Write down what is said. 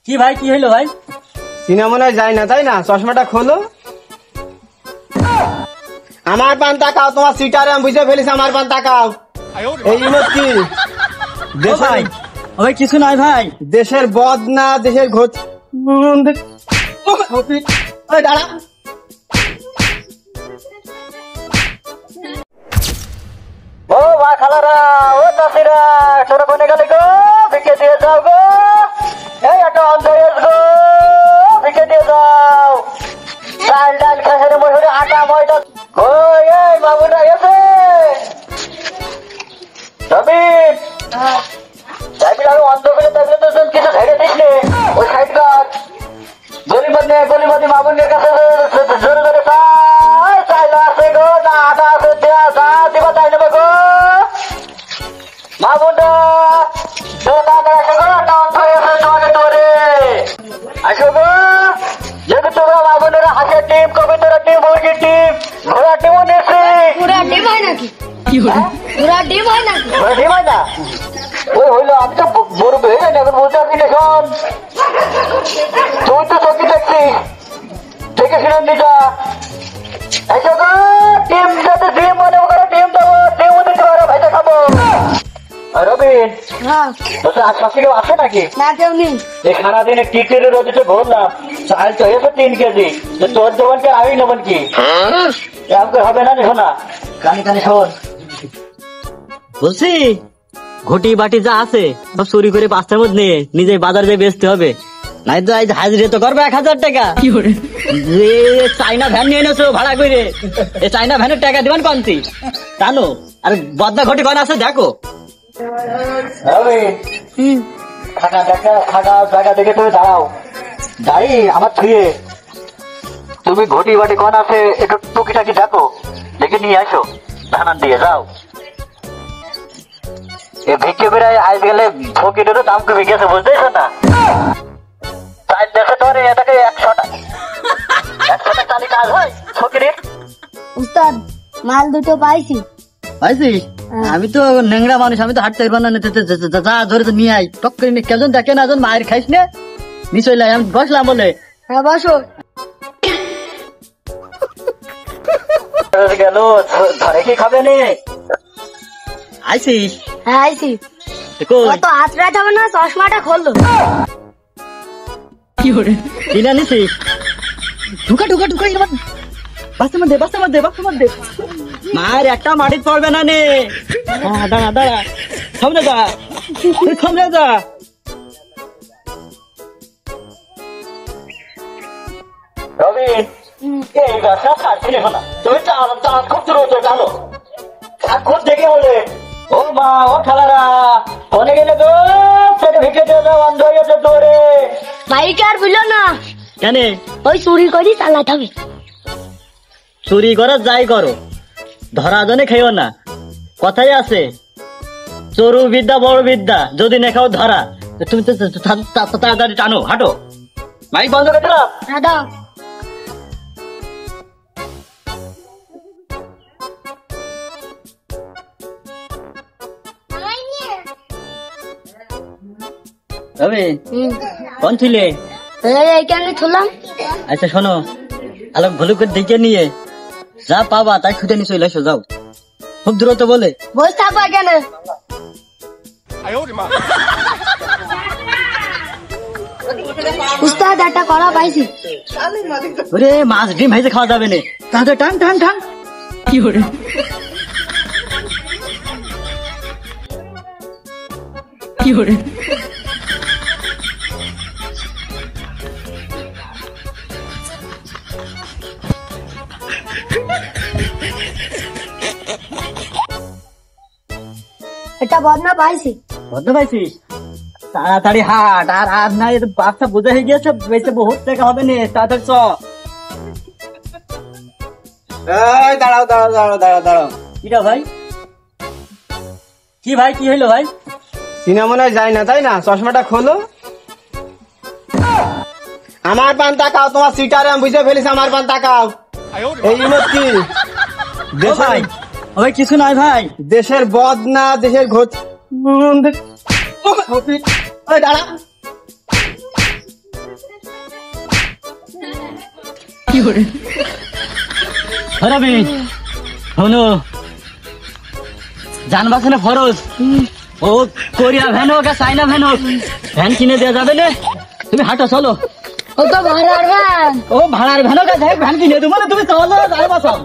কি ভাই কি হইলো ভাই? সিনেমা মনে হয় যায় না তাই না? চশমাটা খোলো। আমার পান তাকাও, তোমার সিটারে আমি বুঝে ফেলেছি। আমার পান তাকাও। এই ইমত কি ভাই ভাই কিছু নয় ভাই। দেশের বদনা, দেশের ঘোষ। দাঁড়া, ও মা খালারা, ও চাষিরা, তোরা কোনে গেলে গো? ভিকে দিয়ে যাও গো। এই একটা অন্ধয়েস গো, ভিকে দিয়ে যাও। চাল ডাল খেসারি মশুরি আটা ময়দা। ওই এই বাবুটা এসে রবিন, চাইবি আমি অন্ধ করে থাকলে তো কিছু ঝেড়ে দিস নে। ওই সাইড কাট গলিমধ্যে মামুনের কাছে জোরে জোরে চাইল আছে গো, না আটা আছে, চা দিবা তাই নেবে গো। মামুনটা আসো গো। যদি তোমরা মামুনের হাঁসের টিম, কবিতার টিম, মুরগির টিম, ঘোড়ার টিমও নিচ্ছি। পুরা ডিম হয় নাকি? পুরা ডিম হয় নাকি? টিম হয় না? ওই হইলো, আমি তো বলবো এখন বুঝতে পারছি না। শোন, তুই তো চোখে দেখছিস, দেখে শুনেন দিটা। এসো গো, টিম যাতে ডিম মনে করো, টিম দেবো, টিমও দিতে পারো, ভাইটা খাবো। রবিন, হ্যাঁ, তোর আশপাশে কেউ আছে নাকি? না কেউ নেই। এই খানা দিনে টিকিটের রোদে ঘুরলাম, চাল তো হয়েছে 3 কেজি। তোর দেবেন কি আমি নেবেন কি? আমাকে হবে না, শোনা কানে কানে শোন। বলছি ঘটি বাটি যা আছে সব চুরি করে পাঁচটার মধ্যে নিয়ে নিজে বাজার দিয়ে বেচতে হবে, নাই তো আজ হাজিরে তো করবে 1000 টাকা। চাইনা ভ্যান নিয়ে এনেছো ভাড়া করে, এই চাইনা ভ্যানের টাকা দিবেন কমতি জানো? আর বদনা ঘটি কন আছে দেখো। রবিন, খাটা জায়গা দেখে তুমি দাঁড়াও, দাঁড়িয়ে আমার থুয়ে তুমি ঘটি বাটি কোন আছে একটু টুকিটাকি দেখো, দেখে নিয়ে আসো, ধানান দিয়ে যাও। এ ভিক্ষে বেড়ায় আজ গেলে ফকিরেরও দাম কমে গেছে, বুঝতেছ না? চাল দেখে তোর এটাকে 100 টাকা চালি কাজ হয় ফকিরের। উস্তাদ, মাল দুটো পাইছি। পাইছিস? আমি তো নেংড়া মানুষ, আমি তো হাঁটতে পারবো না। যা ধরে তো নিয়ে আই, টক করে নিয়ে কেজন দেখে না, মায়ের খাইস না নিশ্চয়। আমি বসলাম বলে। হ্যাঁ বসো। গেল ধরে কি খাবে নে? আইসিস? হ্যাঁ আইছি। কত হাত রাত হবে না, চশমাটা খোলো। কিনা নিছিস? ঢুকা বাস্তার মধ্যে মায়ের একটা মাটির পড়বে না নে। দাঁড়া সামনে যা, সামনে যা। রবিন, এই গাছটা ছাড়ছি না, তুমি খুব দূর জানো, খুব দেখে বলে ও মা, ও খালারা অনেক গেলে গো, সেটা ভিক্ষে দিয়ে যাও, অন্ধ হয়ে গেছে তোরে। বাইকে আর বুঝলো না কেন? ওই চুরি করি চালাতে হবে। চুরি করো যাই করো, ধরা জনে খেয়েও না। কথাই আছে, চোরু বিদ্যা বড় বিদ্যা, যদি না খাও ধরা। তুমি তো তাড়াতাড়ি টানো, হাঁটো। মাইক বন্ধ করে দিলাম। দাদা রবি কোন ছিলে? এইখানে থুলাম। আচ্ছা শোনো, আলোক ভালো করে দেখে নিয়ে যা পাবা তাই খুঁজে নিয়ে চলে এসো, যাও। খুব দূরত্ব বলে বসে থাকবো এখানে। উস্তাদ, একটা কলা পাইছি। ওরে মাছ ডিম ভাইজে খাওয়া যাবে না, তাহলে টান কি করে? এটা বদনা পাইছি। বুঝতে পারছিস? তাড়াতাড়ি হাট, আর না বাচ্চা বোঝা হয়ে গিয়েছে, বেঁচে বহুত টাকা হবে না, তাড়াতাড়ি চ। দাঁড়াও। কিরা ভাই? কি ভাই কি হইলো ভাই? সিনেমা মনে হয় যায় না তাই না? চশমাটা খোলো। আমার পান তাকাও, তোমার সিটারে আমি বুঝে ফেলেছি। আমার পান তাকাও। এই ইমত কি ভাই ভাই কিছু নয় ভাই। দেশের বদনা, দেশের ঘোষ। দাঁড়া, হরাবি শোনো, যান বাঁচানো ফরজ। ও কোরিয়া ভ্যান হোক আর চাইনা ভ্যান হোক, ভ্যান কিনে দেওয়া যাবে না। তুমি হাঁটো, চলো। ও তো ভাড়ার ভ্যান। ও ভাড়ার ভ্যান হোক আর যাই হোক, ভ্যান কিনে দেবো না, তুমি চলো, যাই বাঁচাও।